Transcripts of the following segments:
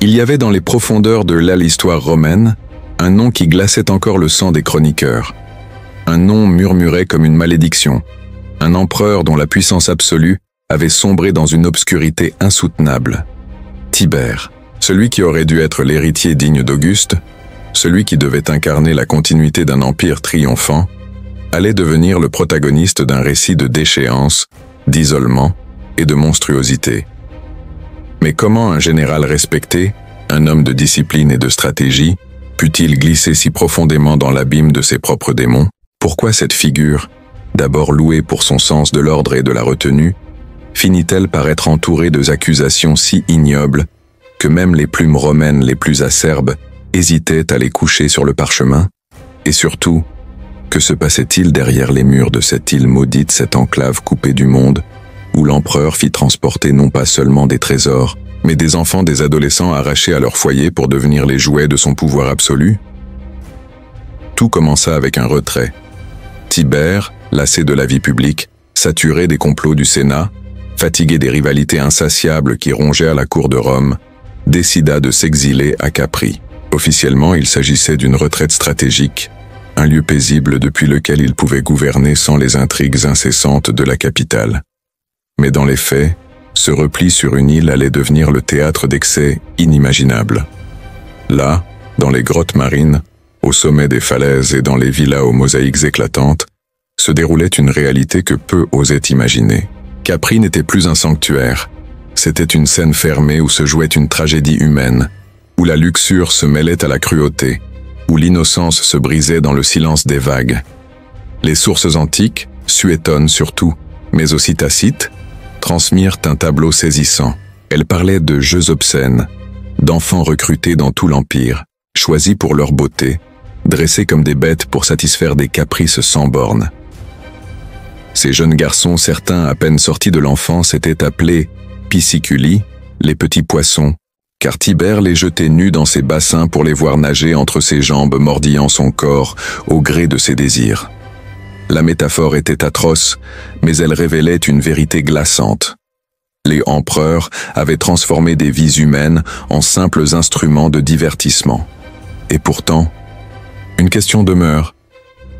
Il y avait dans les profondeurs de l'histoire romaine un nom qui glaçait encore le sang des chroniqueurs. Un nom murmuré comme une malédiction. Un empereur dont la puissance absolue avait sombré dans une obscurité insoutenable. Tibère, celui qui aurait dû être l'héritier digne d'Auguste, celui qui devait incarner la continuité d'un empire triomphant, allait devenir le protagoniste d'un récit de déchéance, d'isolement et de monstruosité. Mais comment un général respecté, un homme de discipline et de stratégie, put-il glisser si profondément dans l'abîme de ses propres démons? Pourquoi cette figure, d'abord louée pour son sens de l'ordre et de la retenue, finit-elle par être entourée d'accusations si ignobles que même les plumes romaines les plus acerbes hésitaient à les coucher sur le parchemin? Et surtout, que se passait-il derrière les murs de cette île maudite, cette enclave coupée du monde, où l'empereur fit transporter non pas seulement des trésors, mais des enfants, des adolescents arrachés à leur foyer pour devenir les jouets de son pouvoir absolu? Tout commença avec un retrait. Tibère, lassé de la vie publique, saturé des complots du Sénat, fatigué des rivalités insatiables qui rongeaient à la cour de Rome, décida de s'exiler à Capri. Officiellement, il s'agissait d'une retraite stratégique, un lieu paisible depuis lequel il pouvait gouverner sans les intrigues incessantes de la capitale. Mais dans les faits, ce repli sur une île allait devenir le théâtre d'excès inimaginables. Là, dans les grottes marines, au sommet des falaises et dans les villas aux mosaïques éclatantes, se déroulait une réalité que peu osaient imaginer. Capri n'était plus un sanctuaire. C'était une scène fermée où se jouait une tragédie humaine, où la luxure se mêlait à la cruauté, où l'innocence se brisait dans le silence des vagues. Les sources antiques, suétones surtout, mais aussi tacites, transmirent un tableau saisissant. Elles parlaient de jeux obscènes, d'enfants recrutés dans tout l'Empire, choisis pour leur beauté, dressés comme des bêtes pour satisfaire des caprices sans bornes. Ces jeunes garçons, certains à peine sortis de l'enfance, étaient appelés pisciculi, les petits poissons, car Tibère les jetait nus dans ses bassins pour les voir nager entre ses jambes, mordillant son corps au gré de ses désirs. La métaphore était atroce, mais elle révélait une vérité glaçante. Les empereurs avaient transformé des vies humaines en simples instruments de divertissement. Et pourtant, une question demeure.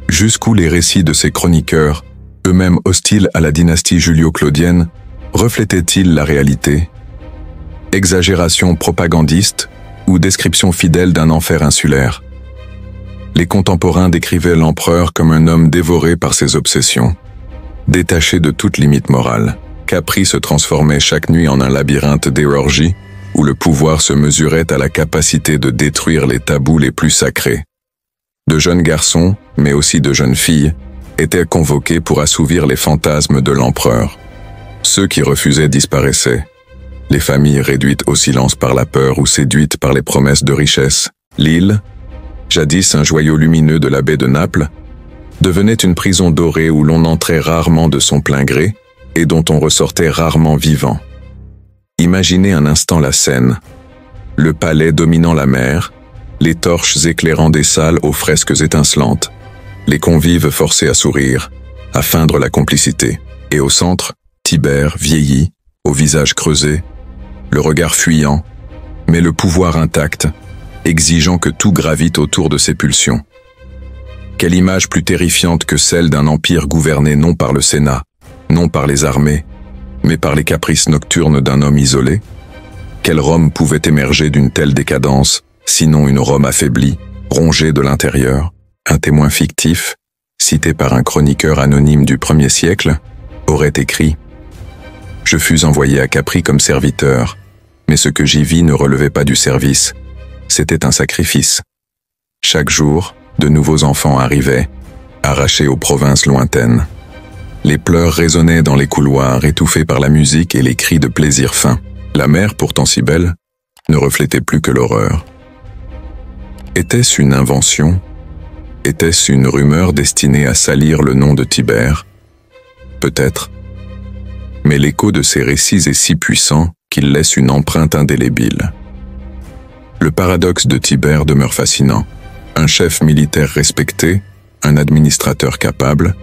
Jusqu'où les récits de ces chroniqueurs, eux-mêmes hostiles à la dynastie julio-claudienne, reflétaient-ils la réalité? Exagération propagandiste ou description fidèle d'un enfer insulaire? Les contemporains décrivaient l'empereur comme un homme dévoré par ses obsessions, détaché de toute limite morale. Capri se transformait chaque nuit en un labyrinthe d'orgies où le pouvoir se mesurait à la capacité de détruire les tabous les plus sacrés. De jeunes garçons, mais aussi de jeunes filles, étaient convoqués pour assouvir les fantasmes de l'empereur. Ceux qui refusaient disparaissaient. Les familles réduites au silence par la peur ou séduites par les promesses de richesse. L'île, jadis un joyau lumineux de la baie de Naples, devenait une prison dorée où l'on entrait rarement de son plein gré et dont on ressortait rarement vivant. Imaginez un instant la scène. Le palais dominant la mer, les torches éclairant des salles aux fresques étincelantes, les convives forcés à sourire, à feindre la complicité. Et au centre, Tibère vieilli, au visage creusé, le regard fuyant, mais le pouvoir intact, exigeant que tout gravite autour de ses pulsions. Quelle image plus terrifiante que celle d'un empire gouverné non par le Sénat, non par les armées, mais par les caprices nocturnes d'un homme isolé? Quelle Rome pouvait émerger d'une telle décadence, sinon une Rome affaiblie, rongée de l'intérieur? Un témoin fictif, cité par un chroniqueur anonyme du 1er siècle, aurait écrit « Je fus envoyé à Capri comme serviteur, mais ce que j'y vis ne relevait pas du service, c'était un sacrifice. Chaque jour, de nouveaux enfants arrivaient, arrachés aux provinces lointaines. Les pleurs résonnaient dans les couloirs, étouffés par la musique et les cris de plaisir fin. La mer, pourtant si belle, ne reflétait plus que l'horreur. Était-ce une invention ? Était-ce une rumeur destinée à salir le nom de Tibère? Peut-être. Mais l'écho de ces récits est si puissant qu'il laisse une empreinte indélébile. Le paradoxe de Tibère demeure fascinant. Un chef militaire respecté, un administrateur capable,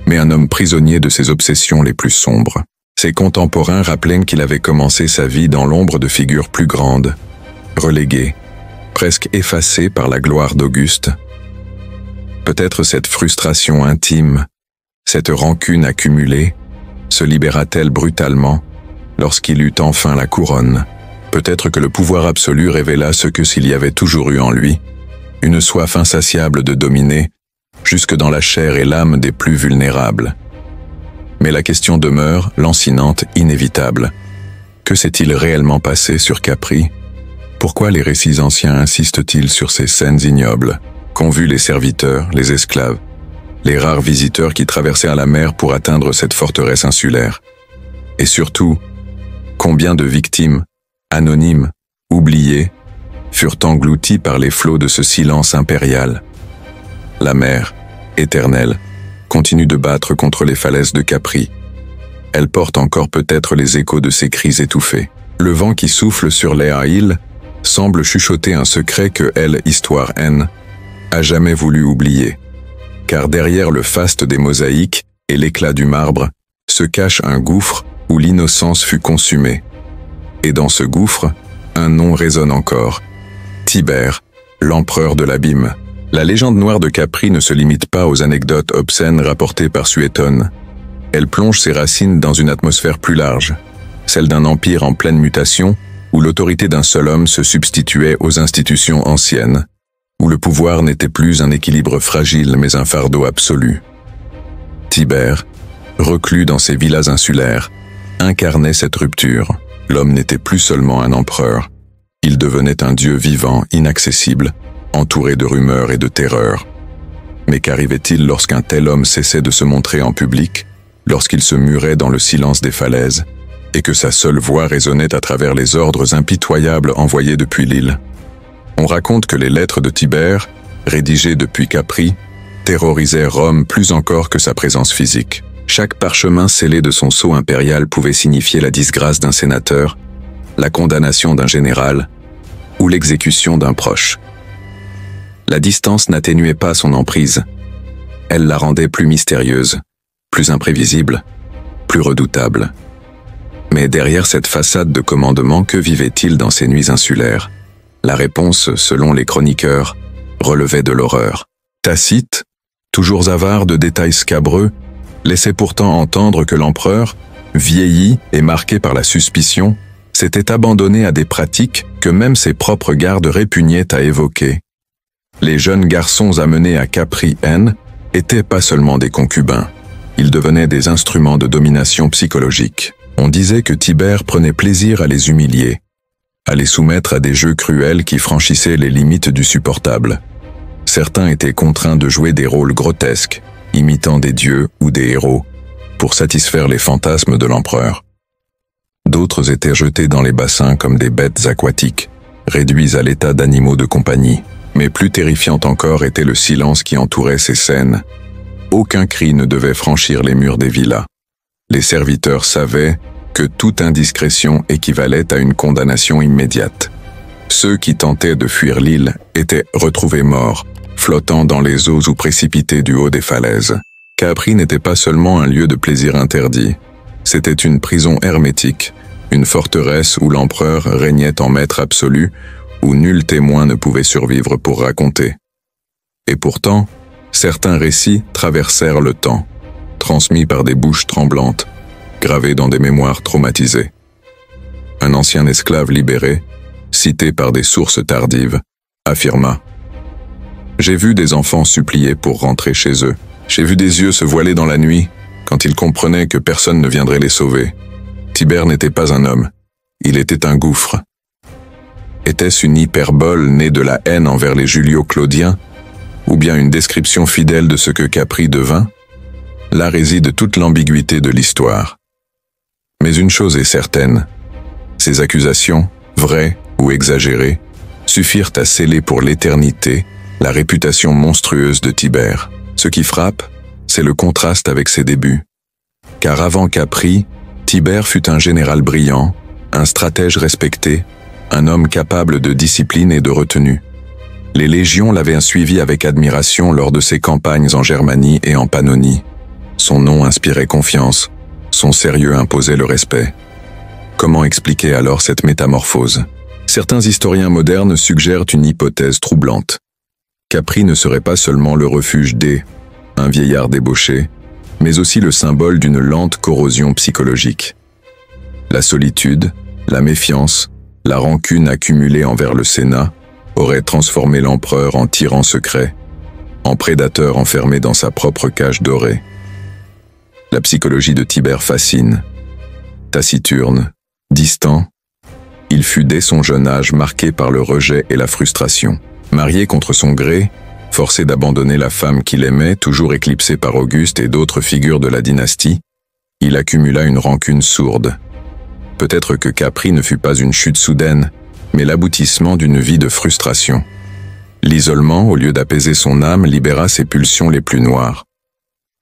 mais un homme prisonnier de ses obsessions les plus sombres. Ses contemporains rappelaient qu'il avait commencé sa vie dans l'ombre de figures plus grandes, relégué, presque effacé par la gloire d'Auguste. Peut-être cette frustration intime, cette rancune accumulée, se libéra-t-elle brutalement lorsqu'il eut enfin la couronne. Peut-être que le pouvoir absolu révéla ce que s'il y avait toujours eu en lui, une soif insatiable de dominer, jusque dans la chair et l'âme des plus vulnérables. Mais la question demeure, lancinante, inévitable. Que s'est-il réellement passé sur Capri? Pourquoi les récits anciens insistent-ils sur ces scènes ignobles qu'ont vues les serviteurs, les esclaves, les rares visiteurs qui traversèrent la mer pour atteindre cette forteresse insulaire? Et surtout, combien de victimes, anonymes, oubliées, furent englouties par les flots de ce silence impérial? La mer, éternelle, continue de battre contre les falaises de Capri. Elle porte encore peut-être les échos de ses cris étouffés. Le vent qui souffle sur les îles semble chuchoter un secret que elle, Histoire N, a jamais voulu oublier. Car derrière le faste des mosaïques et l'éclat du marbre se cache un gouffre où l'innocence fut consumée. Et dans ce gouffre, un nom résonne encore. Tibère, l'empereur de l'abîme. La légende noire de Capri ne se limite pas aux anecdotes obscènes rapportées par Suétone. Elle plonge ses racines dans une atmosphère plus large, celle d'un empire en pleine mutation, où l'autorité d'un seul homme se substituait aux institutions anciennes, où le pouvoir n'était plus un équilibre fragile mais un fardeau absolu. Tibère, reclus dans ses villas insulaires, incarnait cette rupture. L'homme n'était plus seulement un empereur, il devenait un dieu vivant, inaccessible, entouré de rumeurs et de terreurs. Mais qu'arrivait-il lorsqu'un tel homme cessait de se montrer en public, lorsqu'il se murait dans le silence des falaises, et que sa seule voix résonnait à travers les ordres impitoyables envoyés depuis l'île? On raconte que les lettres de Tibère, rédigées depuis Capri, terrorisaient Rome plus encore que sa présence physique. Chaque parchemin scellé de son sceau impérial pouvait signifier la disgrâce d'un sénateur, la condamnation d'un général ou l'exécution d'un proche. La distance n'atténuait pas son emprise. Elle la rendait plus mystérieuse, plus imprévisible, plus redoutable. Mais derrière cette façade de commandement, que vivait-il dans ces nuits insulaires? La réponse, selon les chroniqueurs, relevait de l'horreur. Tacite, toujours avare de détails scabreux, laissait pourtant entendre que l'empereur, vieilli et marqué par la suspicion, s'était abandonné à des pratiques que même ses propres gardes répugnaient à évoquer. Les jeunes garçons amenés à Capri N étaient pas seulement des concubins, ils devenaient des instruments de domination psychologique. On disait que Tibère prenait plaisir à les humilier, à les soumettre à des jeux cruels qui franchissaient les limites du supportable. Certains étaient contraints de jouer des rôles grotesques, imitant des dieux ou des héros, pour satisfaire les fantasmes de l'empereur. D'autres étaient jetés dans les bassins comme des bêtes aquatiques, réduits à l'état d'animaux de compagnie. Mais plus terrifiant encore était le silence qui entourait ces scènes. Aucun cri ne devait franchir les murs des villas. Les serviteurs savaient que toute indiscrétion équivalait à une condamnation immédiate. Ceux qui tentaient de fuir l'île étaient retrouvés morts, flottant dans les eaux ou précipités du haut des falaises. Capri n'était pas seulement un lieu de plaisir interdit, c'était une prison hermétique, une forteresse où l'empereur régnait en maître absolu, où nul témoin ne pouvait survivre pour raconter. Et pourtant, certains récits traversèrent le temps, transmis par des bouches tremblantes, gravés dans des mémoires traumatisées. Un ancien esclave libéré, cité par des sources tardives, affirma « J'ai vu des enfants supplier pour rentrer chez eux. J'ai vu des yeux se voiler dans la nuit, quand ils comprenaient que personne ne viendrait les sauver. Tibère n'était pas un homme, il était un gouffre. » Était-ce une hyperbole née de la haine envers les Julio-Claudiens, ou bien une description fidèle de ce que Capri devint? Là réside toute l'ambiguïté de l'histoire. Mais une chose est certaine, ces accusations, vraies ou exagérées, suffirent à sceller pour l'éternité la réputation monstrueuse de Tibère. Ce qui frappe, c'est le contraste avec ses débuts. Car avant Capri, Tibère fut un général brillant, un stratège respecté, un homme capable de discipline et de retenue. Les légions l'avaient suivi avec admiration lors de ses campagnes en Germanie et en Pannonie. Son nom inspirait confiance, son sérieux imposait le respect. Comment expliquer alors cette métamorphose? Certains historiens modernes suggèrent une hypothèse troublante. Capri ne serait pas seulement le refuge un vieillard débauché, mais aussi le symbole d'une lente corrosion psychologique. La solitude, la méfiance, la rancune accumulée envers le Sénat auraient transformé l'empereur en tyran secret, en prédateur enfermé dans sa propre cage dorée. La psychologie de Tibère fascine. Taciturne, distant, il fut dès son jeune âge marqué par le rejet et la frustration. Marié contre son gré, forcé d'abandonner la femme qu'il aimait, toujours éclipsé par Auguste et d'autres figures de la dynastie, il accumula une rancune sourde. Peut-être que Capri ne fut pas une chute soudaine, mais l'aboutissement d'une vie de frustration. L'isolement, au lieu d'apaiser son âme, libéra ses pulsions les plus noires.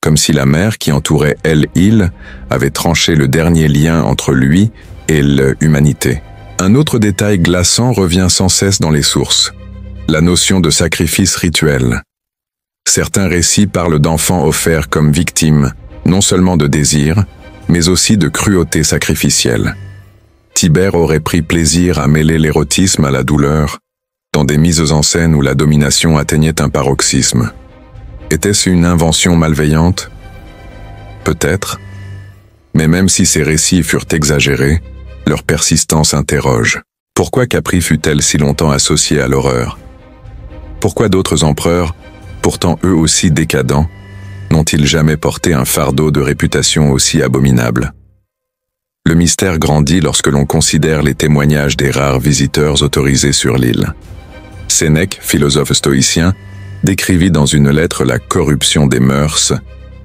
Comme si la mer qui entourait il avait tranché le dernier lien entre lui et l'humanité. Un autre détail glaçant revient sans cesse dans les sources. La notion de sacrifice rituel. Certains récits parlent d'enfants offerts comme victimes, non seulement de désir, mais aussi de cruauté sacrificielle. Tibère aurait pris plaisir à mêler l'érotisme à la douleur, dans des mises en scène où la domination atteignait un paroxysme. Était-ce une invention malveillante? Peut-être. Mais même si ces récits furent exagérés, leur persistance interroge. Pourquoi Capri fut-elle si longtemps associée à l'horreur? Pourquoi d'autres empereurs, pourtant eux aussi décadents, n'ont-ils jamais porté un fardeau de réputation aussi abominable? Le mystère grandit lorsque l'on considère les témoignages des rares visiteurs autorisés sur l'île. Sénèque, philosophe stoïcien, décrivit dans une lettre la corruption des mœurs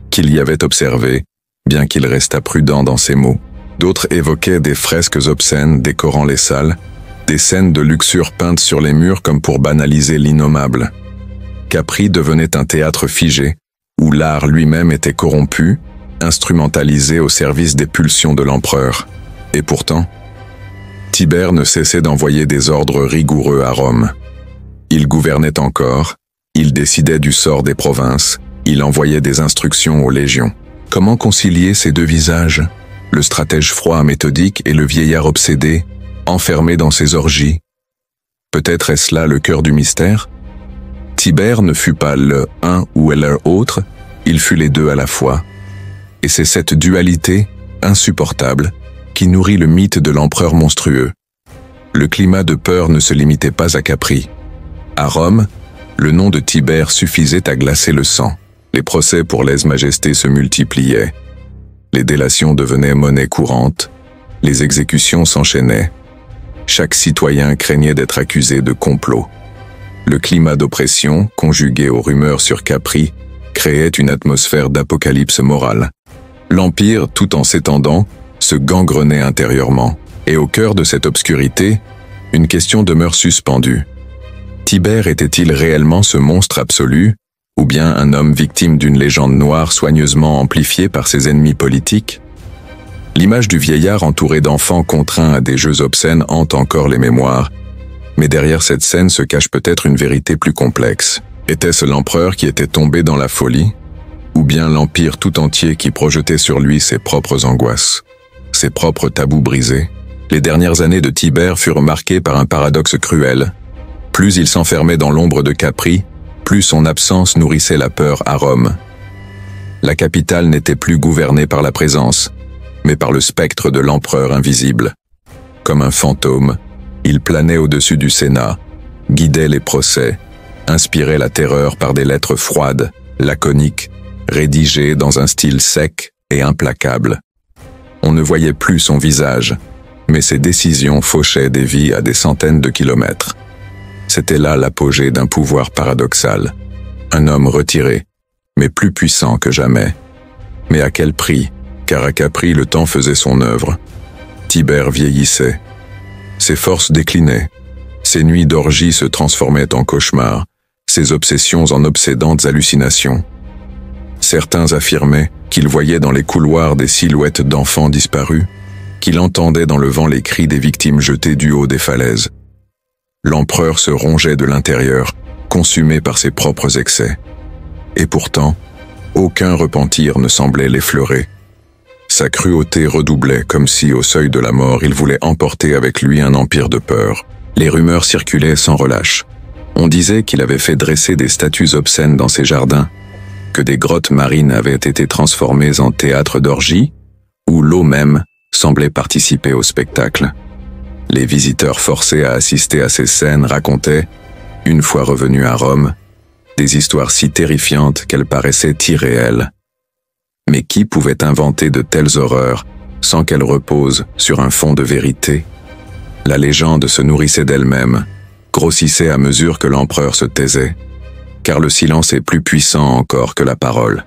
qu'il y avait observée, bien qu'il restât prudent dans ses mots. D'autres évoquaient des fresques obscènes décorant les salles, des scènes de luxure peintes sur les murs comme pour banaliser l'innommable. Capri devenait un théâtre figé, où l'art lui-même était corrompu, instrumentalisé au service des pulsions de l'empereur. Et pourtant, Tibère ne cessait d'envoyer des ordres rigoureux à Rome. Il gouvernait encore, il décidait du sort des provinces, il envoyait des instructions aux légions. Comment concilier ces deux visages, le stratège froid méthodique et le vieillard obsédé, enfermé dans ses orgies? Peut-être est-ce là le cœur du mystère? Tibère ne fut pas le un ou l'autre, il fut les deux à la fois. Et c'est cette dualité, insupportable, qui nourrit le mythe de l'empereur monstrueux. Le climat de peur ne se limitait pas à Capri. À Rome, le nom de Tibère suffisait à glacer le sang. Les procès pour lèse-majesté se multipliaient. Les délations devenaient monnaie courante. Les exécutions s'enchaînaient. Chaque citoyen craignait d'être accusé de complot. Le climat d'oppression, conjugué aux rumeurs sur Capri, créait une atmosphère d'apocalypse morale. L'Empire, tout en s'étendant, se gangrenait intérieurement. Et au cœur de cette obscurité, une question demeure suspendue. Tibère était-il réellement ce monstre absolu, ou bien un homme victime d'une légende noire soigneusement amplifiée par ses ennemis politiques? L'image du vieillard entouré d'enfants contraints à des jeux obscènes hante encore les mémoires, mais derrière cette scène se cache peut-être une vérité plus complexe. Était-ce l'empereur qui était tombé dans la folie, ou bien l'Empire tout entier qui projetait sur lui ses propres angoisses, ses propres tabous brisés? Les dernières années de Tibère furent marquées par un paradoxe cruel. Plus il s'enfermait dans l'ombre de Capri, plus son absence nourrissait la peur à Rome. La capitale n'était plus gouvernée par la présence, mais par le spectre de l'empereur invisible. Comme un fantôme, il planait au-dessus du Sénat, guidait les procès, inspirait la terreur par des lettres froides, laconiques, rédigées dans un style sec et implacable. On ne voyait plus son visage, mais ses décisions fauchaient des vies à des centaines de kilomètres. C'était là l'apogée d'un pouvoir paradoxal. Un homme retiré, mais plus puissant que jamais. Mais à quel prix? Car à Capri, le temps faisait son œuvre. Tibère vieillissait. Ses forces déclinaient. Ses nuits d'orgie se transformaient en cauchemars, ses obsessions en obsédantes hallucinations. Certains affirmaient qu'il voyait dans les couloirs des silhouettes d'enfants disparus, qu'il entendait dans le vent les cris des victimes jetées du haut des falaises. L'empereur se rongeait de l'intérieur, consumé par ses propres excès. Et pourtant, aucun repentir ne semblait l'effleurer. Sa cruauté redoublait comme si, au seuil de la mort, il voulait emporter avec lui un empire de peur. Les rumeurs circulaient sans relâche. On disait qu'il avait fait dresser des statues obscènes dans ses jardins, que des grottes marines avaient été transformées en théâtre d'orgie, où l'eau même semblait participer au spectacle. Les visiteurs forcés à assister à ces scènes racontaient, une fois revenus à Rome, des histoires si terrifiantes qu'elles paraissaient irréelles. Mais qui pouvait inventer de telles horreurs sans qu'elles reposent sur un fond de vérité? La légende se nourrissait d'elle-même, grossissait à mesure que l'empereur se taisait, car le silence est plus puissant encore que la parole.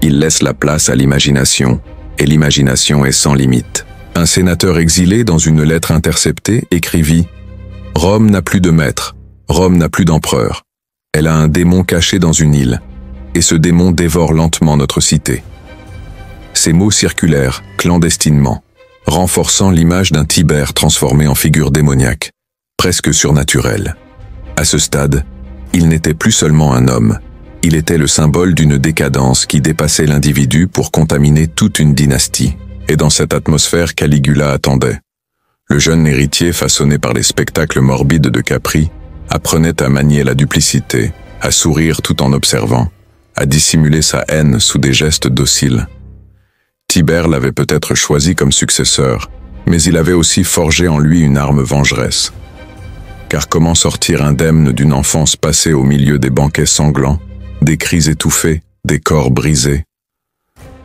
Il laisse la place à l'imagination, et l'imagination est sans limite. Un sénateur exilé, dans une lettre interceptée, écrivit « Rome n'a plus de maître, Rome n'a plus d'empereur. Elle a un démon caché dans une île, et ce démon dévore lentement notre cité. » Ces mots circulèrent, clandestinement, renforçant l'image d'un Tibère transformé en figure démoniaque, presque surnaturelle. À ce stade, il n'était plus seulement un homme, il était le symbole d'une décadence qui dépassait l'individu pour contaminer toute une dynastie. Et dans cette atmosphère, Caligula attendait. Le jeune héritier, façonné par les spectacles morbides de Capri, apprenait à manier la duplicité, à sourire tout en observant, à dissimuler sa haine sous des gestes dociles. Tibère l'avait peut-être choisi comme successeur, mais il avait aussi forgé en lui une arme vengeresse. Car comment sortir indemne d'une enfance passée au milieu des banquets sanglants, des cris étouffés, des corps brisés?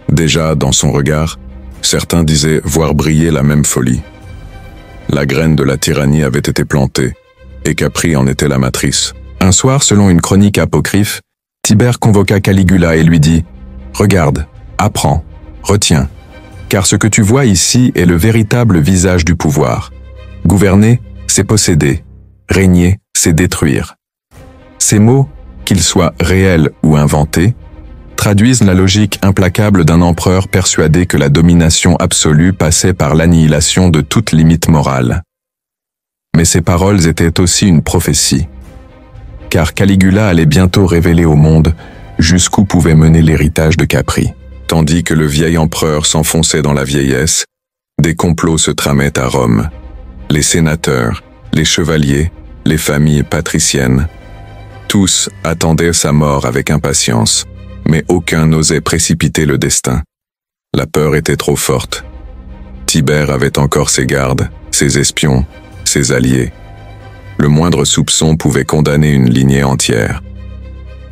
Déjà, dans son regard, certains disaient voir briller la même folie. La graine de la tyrannie avait été plantée, et Capri en était la matrice. Un soir, selon une chronique apocryphe, Tibère convoqua Caligula et lui dit « Regarde, apprends, retiens, car ce que tu vois ici est le véritable visage du pouvoir. Gouverner, c'est posséder, régner, c'est détruire. » Ces mots, qu'ils soient réels ou inventés, traduisent la logique implacable d'un empereur persuadé que la domination absolue passait par l'annihilation de toute limite morale. Mais ces paroles étaient aussi une prophétie, car Caligula allait bientôt révéler au monde jusqu'où pouvait mener l'héritage de Capri. Tandis que le vieil empereur s'enfonçait dans la vieillesse, des complots se tramaient à Rome. Les sénateurs, les chevaliers, les familles patriciennes, tous attendaient sa mort avec impatience, mais aucun n'osait précipiter le destin. La peur était trop forte. Tibère avait encore ses gardes, ses espions, ses alliés. Le moindre soupçon pouvait condamner une lignée entière.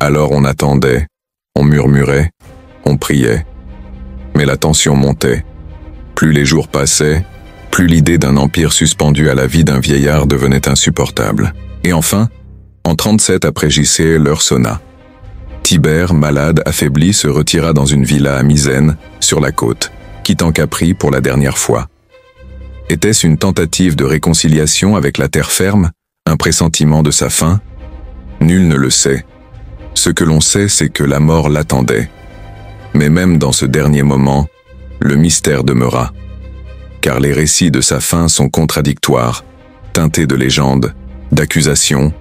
Alors on attendait, on murmurait, on priait. Mais la tension montait. Plus les jours passaient, plus l'idée d'un empire suspendu à la vie d'un vieillard devenait insupportable. Et enfin, en 37 après JC, l'heure sonna. Tibère, malade, affaibli, se retira dans une villa à Misène, sur la côte, quittant Capri pour la dernière fois. Était-ce une tentative de réconciliation avec la terre ferme, un pressentiment de sa fin? Nul ne le sait. Ce que l'on sait, c'est que la mort l'attendait. Mais même dans ce dernier moment, le mystère demeura. Car les récits de sa fin sont contradictoires, teintés de légendes, d'accusations,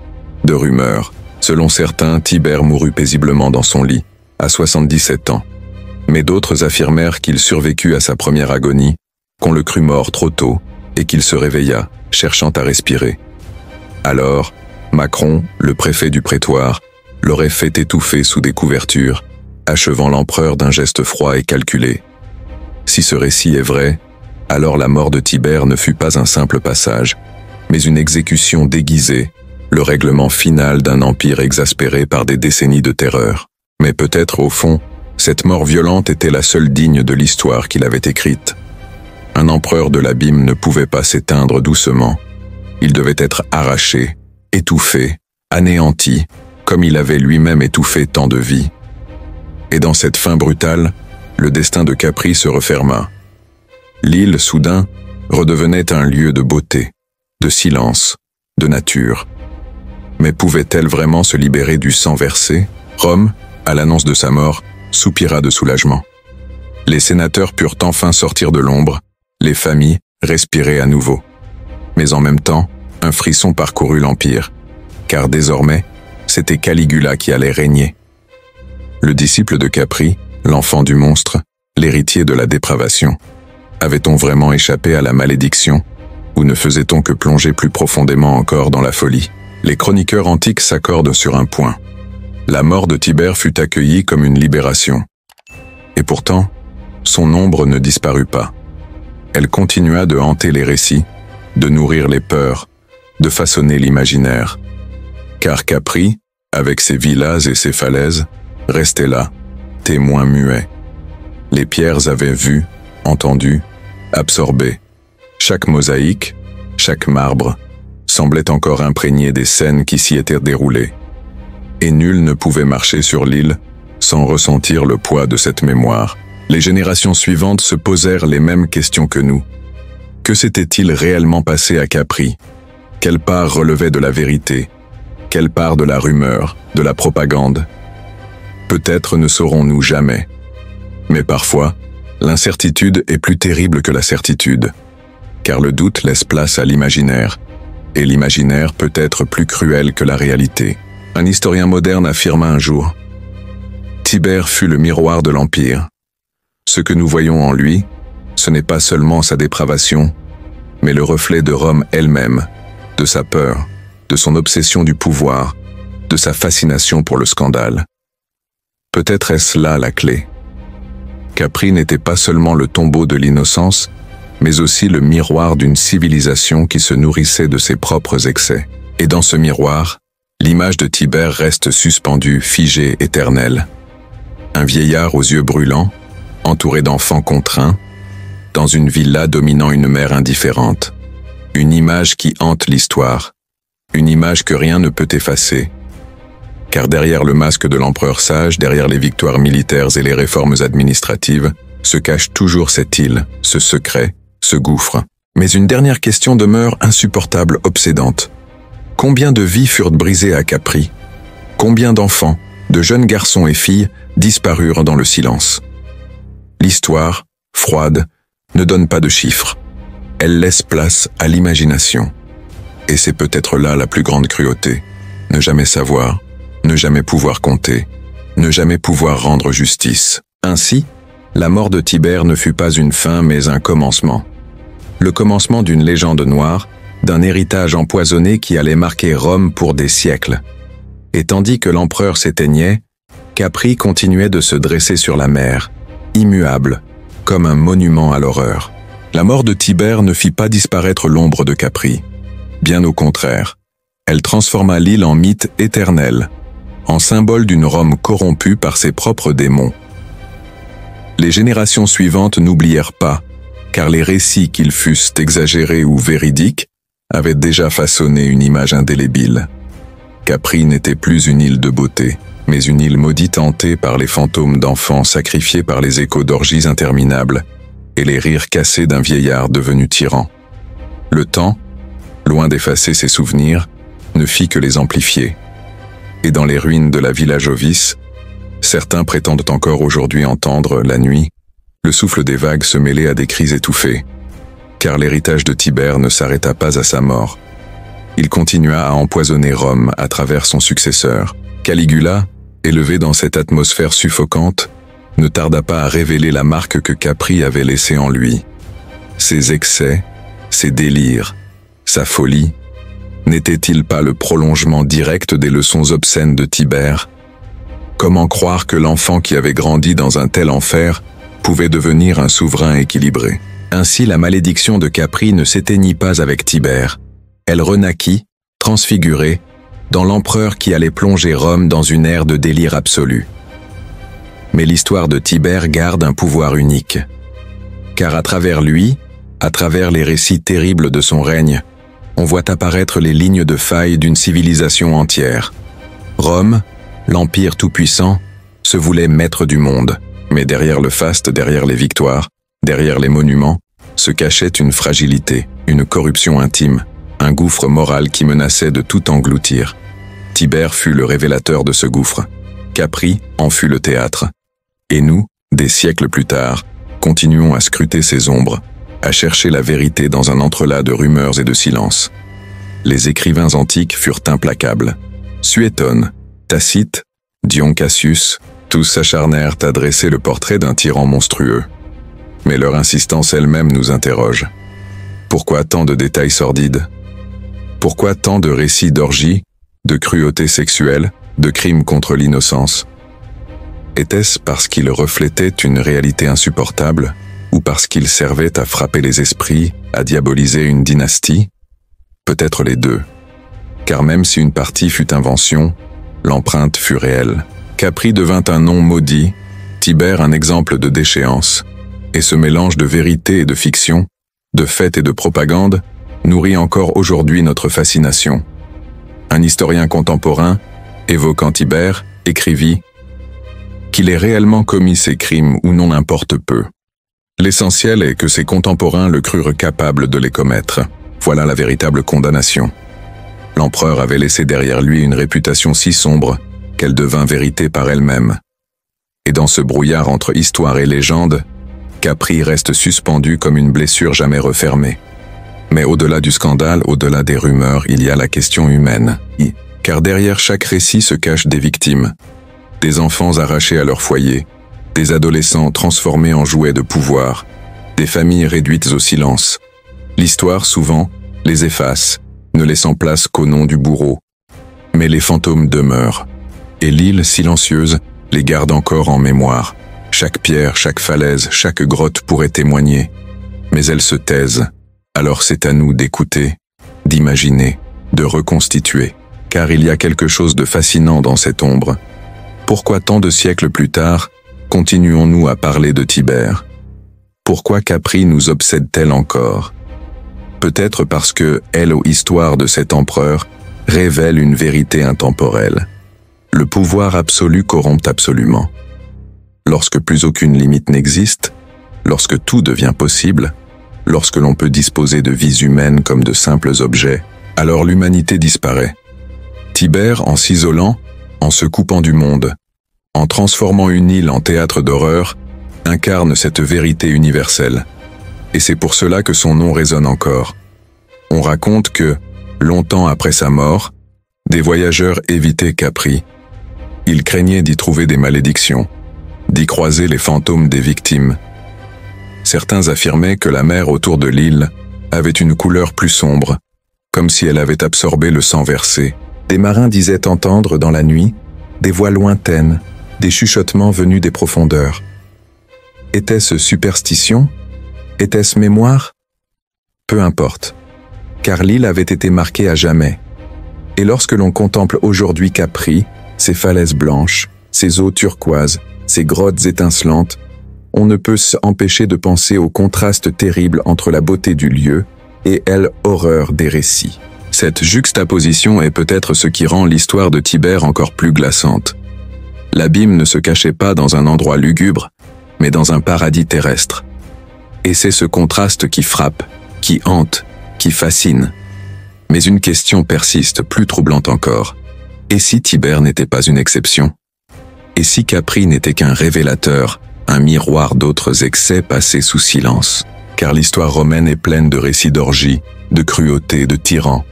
de rumeurs. Selon certains, Tibère mourut paisiblement dans son lit, à 77 ans. Mais d'autres affirmèrent qu'il survécut à sa première agonie, qu'on le crut mort trop tôt et qu'il se réveilla, cherchant à respirer. Alors, Macron, le préfet du prétoire, l'aurait fait étouffer sous des couvertures, achevant l'empereur d'un geste froid et calculé. Si ce récit est vrai, alors la mort de Tibère ne fut pas un simple passage, mais une exécution déguisée, le règlement final d'un empire exaspéré par des décennies de terreur. Mais peut-être, au fond, cette mort violente était la seule digne de l'histoire qu'il avait écrite. Un empereur de l'abîme ne pouvait pas s'éteindre doucement. Il devait être arraché, étouffé, anéanti, comme il avait lui-même étouffé tant de vies. Et dans cette fin brutale, le destin de Capri se referma. L'île, soudain, redevenait un lieu de beauté, de silence, de nature. Mais pouvait-elle vraiment se libérer du sang versé? Rome, à l'annonce de sa mort, soupira de soulagement. Les sénateurs purent enfin sortir de l'ombre, les familles respiraient à nouveau. Mais en même temps, un frisson parcourut l'empire, car désormais, c'était Caligula qui allait régner. Le disciple de Capri, l'enfant du monstre, l'héritier de la dépravation. Avait-on vraiment échappé à la malédiction? Ou ne faisait-on que plonger plus profondément encore dans la folie? Les chroniqueurs antiques s'accordent sur un point. La mort de Tibère fut accueillie comme une libération. Et pourtant, son ombre ne disparut pas. Elle continua de hanter les récits, de nourrir les peurs, de façonner l'imaginaire. Car Capri, avec ses villas et ses falaises, restait là, témoin muet. Les pierres avaient vu, entendu, absorbé. Chaque mosaïque, chaque marbre, semblait encore imprégné des scènes qui s'y étaient déroulées. Et nul ne pouvait marcher sur l'île sans ressentir le poids de cette mémoire. Les générations suivantes se posèrent les mêmes questions que nous. Que s'était-il réellement passé à Capri? Quelle part relevait de la vérité? Quelle part de la rumeur, de la propagande? Peut-être ne saurons-nous jamais. Mais parfois, l'incertitude est plus terrible que la certitude, car le doute laisse place à l'imaginaire, et l'imaginaire peut être plus cruel que la réalité. Un historien moderne affirma un jour: Tibère fut le miroir de l'Empire. Ce que nous voyons en lui, ce n'est pas seulement sa dépravation, mais le reflet de Rome elle-même, de sa peur, de son obsession du pouvoir, de sa fascination pour le scandale. Peut-être est-ce là la clé. Capri n'était pas seulement le tombeau de l'innocence, mais aussi le miroir d'une civilisation qui se nourrissait de ses propres excès. Et dans ce miroir, l'image de Tibère reste suspendue, figée, éternelle. Un vieillard aux yeux brûlants, entouré d'enfants contraints, dans une villa dominant une mer indifférente. Une image qui hante l'histoire, une image que rien ne peut effacer. Car derrière le masque de l'empereur sage, derrière les victoires militaires et les réformes administratives, se cache toujours cette île, ce secret, ce gouffre. Mais une dernière question demeure insupportable, obsédante. Combien de vies furent brisées à Capri? Combien d'enfants, de jeunes garçons et filles, disparurent dans le silence? L'histoire, froide, ne donne pas de chiffres. Elle laisse place à l'imagination. Et c'est peut-être là la plus grande cruauté. Ne jamais savoir, ne jamais pouvoir compter, ne jamais pouvoir rendre justice. Ainsi, la mort de Tibère ne fut pas une fin mais un commencement. Le commencement d'une légende noire, d'un héritage empoisonné qui allait marquer Rome pour des siècles. Et tandis que l'empereur s'éteignait, Capri continuait de se dresser sur la mer, immuable, comme un monument à l'horreur. La mort de Tibère ne fit pas disparaître l'ombre de Capri. Bien au contraire, elle transforma l'île en mythe éternel, en symbole d'une Rome corrompue par ses propres démons. Les générations suivantes n'oublièrent pas, car les récits, qu'ils fussent exagérés ou véridiques, avaient déjà façonné une image indélébile. Capri n'était plus une île de beauté, mais une île maudite hantée par les fantômes d'enfants sacrifiés par les échos d'orgies interminables et les rires cassés d'un vieillard devenu tyran. Le temps, loin d'effacer ses souvenirs, ne fit que les amplifier. Et dans les ruines de la Villa Jovis, certains prétendent encore aujourd'hui entendre, la nuit, le souffle des vagues se mêler à des cris étouffés, car l'héritage de Tibère ne s'arrêta pas à sa mort. Il continua à empoisonner Rome à travers son successeur. Caligula, élevé dans cette atmosphère suffocante, ne tarda pas à révéler la marque que Capri avait laissée en lui. Ses excès, ses délires, sa folie, n'était-il pas le prolongement direct des leçons obscènes de Tibère? Comment croire que l'enfant qui avait grandi dans un tel enfer pouvait devenir un souverain équilibré? Ainsi, la malédiction de Capri ne s'éteignit pas avec Tibère. Elle renaquit, transfigurée, dans l'empereur qui allait plonger Rome dans une ère de délire absolu. Mais l'histoire de Tibère garde un pouvoir unique. Car à travers lui, à travers les récits terribles de son règne, on voit apparaître les lignes de faille d'une civilisation entière. Rome, l'empire tout-puissant, se voulait maître du monde, mais derrière le faste, derrière les victoires, derrière les monuments, se cachait une fragilité, une corruption intime, un gouffre moral qui menaçait de tout engloutir. Tibère fut le révélateur de ce gouffre. Capri en fut le théâtre. Et nous, des siècles plus tard, continuons à scruter ces ombres, à chercher la vérité dans un entrelac de rumeurs et de silences. Les écrivains antiques furent implacables. Suétone, Tacite, Dion Cassius, tous s'acharnèrent à dresser le portrait d'un tyran monstrueux. Mais leur insistance elle-même nous interroge. Pourquoi tant de détails sordides? Pourquoi tant de récits d'orgies, de cruauté sexuelle, de crimes contre l'innocence? Était-ce parce qu'il reflétait une réalité insupportable, ou parce qu'il servait à frapper les esprits, à diaboliser une dynastie? Peut-être les deux. Car même si une partie fut invention, l'empreinte fut réelle. Capri devint un nom maudit, Tibère un exemple de déchéance, et ce mélange de vérité et de fiction, de fait et de propagande, nourrit encore aujourd'hui notre fascination. Un historien contemporain, évoquant Tibère, écrivit « Qu'il ait réellement commis ces crimes ou non importe peu. L'essentiel est que ses contemporains le crurent capable de les commettre. Voilà la véritable condamnation. » L'empereur avait laissé derrière lui une réputation si sombre qu'elle devint vérité par elle-même. Et dans ce brouillard entre histoire et légende, Capri reste suspendu comme une blessure jamais refermée. Mais au-delà du scandale, au-delà des rumeurs, il y a la question humaine. Car derrière chaque récit se cachent des victimes. Des enfants arrachés à leur foyer, des adolescents transformés en jouets de pouvoir, des familles réduites au silence. L'histoire, souvent, les efface, ne laissant place qu'au nom du bourreau. Mais les fantômes demeurent, et l'île silencieuse les garde encore en mémoire. Chaque pierre, chaque falaise, chaque grotte pourrait témoigner, mais elles se taisent. Alors c'est à nous d'écouter, d'imaginer, de reconstituer, car il y a quelque chose de fascinant dans cette ombre. Pourquoi tant de siècles plus tard, continuons-nous à parler de Tibère? Pourquoi Capri nous obsède-t-elle encore? Peut-être parce que, elle, histoire de cet empereur, révèle une vérité intemporelle. Le pouvoir absolu corrompt absolument. Lorsque plus aucune limite n'existe, lorsque tout devient possible, lorsque l'on peut disposer de vies humaines comme de simples objets, alors l'humanité disparaît. Tibère, en s'isolant, en se coupant du monde, en transformant une île en théâtre d'horreur, incarne cette vérité universelle. Et c'est pour cela que son nom résonne encore. On raconte que, longtemps après sa mort, des voyageurs évitaient Capri. Ils craignaient d'y trouver des malédictions, d'y croiser les fantômes des victimes. Certains affirmaient que la mer autour de l'île avait une couleur plus sombre, comme si elle avait absorbé le sang versé. Des marins disaient entendre dans la nuit des voix lointaines, des chuchotements venus des profondeurs. Était-ce superstition? Était-ce mémoire? Peu importe, car l'île avait été marquée à jamais. Et lorsque l'on contemple aujourd'hui Capri, ses falaises blanches, ses eaux turquoises, ses grottes étincelantes, on ne peut s'empêcher de penser au contraste terrible entre la beauté du lieu et l'horreur des récits. Cette juxtaposition est peut-être ce qui rend l'histoire de Tibère encore plus glaçante. L'abîme ne se cachait pas dans un endroit lugubre, mais dans un paradis terrestre. Et c'est ce contraste qui frappe, qui hante, qui fascine. Mais une question persiste, plus troublante encore. Et si Tibère n'était pas une exception? Et si Capri n'était qu'un révélateur, un miroir d'autres excès passés sous silence? Car l'histoire romaine est pleine de récits d'orgies, de cruauté, de tyrans.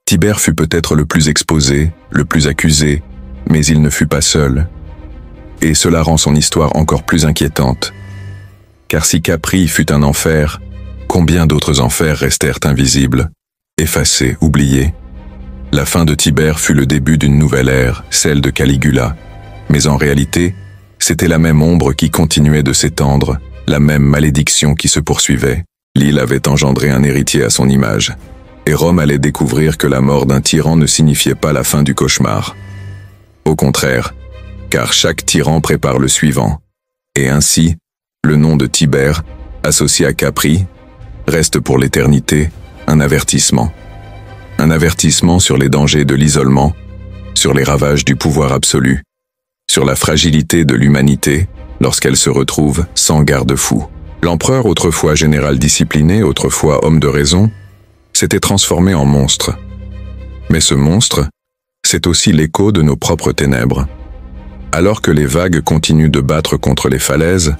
Tibère fut peut-être le plus exposé, le plus accusé, mais il ne fut pas seul. Et cela rend son histoire encore plus inquiétante. Car si Capri fut un enfer, combien d'autres enfers restèrent invisibles, effacés, oubliés? La fin de Tibère fut le début d'une nouvelle ère, celle de Caligula. Mais en réalité, c'était la même ombre qui continuait de s'étendre, la même malédiction qui se poursuivait. L'île avait engendré un héritier à son image, et Rome allait découvrir que la mort d'un tyran ne signifiait pas la fin du cauchemar. Au contraire, car chaque tyran prépare le suivant, et ainsi, le nom de Tibère, associé à Capri, reste pour l'éternité un avertissement. Un avertissement sur les dangers de l'isolement, sur les ravages du pouvoir absolu, sur la fragilité de l'humanité lorsqu'elle se retrouve sans garde-fou. L'empereur, autrefois général discipliné, autrefois homme de raison, s'était transformé en monstre. Mais ce monstre, c'est aussi l'écho de nos propres ténèbres. Alors que les vagues continuent de battre contre les falaises,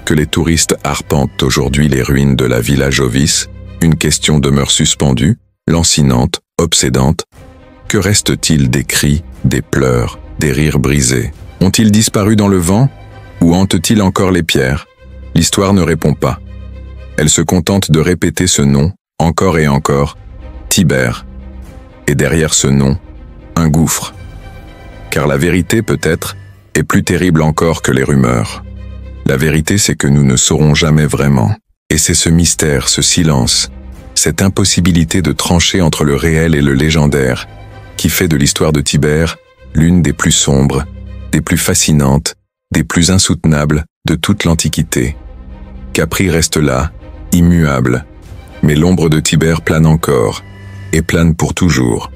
que les touristes arpentent aujourd'hui les ruines de la Villa Jovis, une question demeure suspendue, lancinante, obsédante. Que reste-t-il des cris, des pleurs, des rires brisés? Ont-ils disparu dans le vent? Ou hantent-ils encore les pierres? L'histoire ne répond pas. Elle se contente de répéter ce nom, encore et encore, Tibère. Et derrière ce nom, un gouffre. Car la vérité, peut-être, est plus terrible encore que les rumeurs. La vérité, c'est que nous ne saurons jamais vraiment. Et c'est ce mystère, ce silence, cette impossibilité de trancher entre le réel et le légendaire, qui fait de l'histoire de Tibère l'une des plus sombres, des plus fascinantes, des plus insoutenables de toute l'Antiquité. Capri reste là, immuable, mais l'ombre de Tibère plane encore, et plane pour toujours.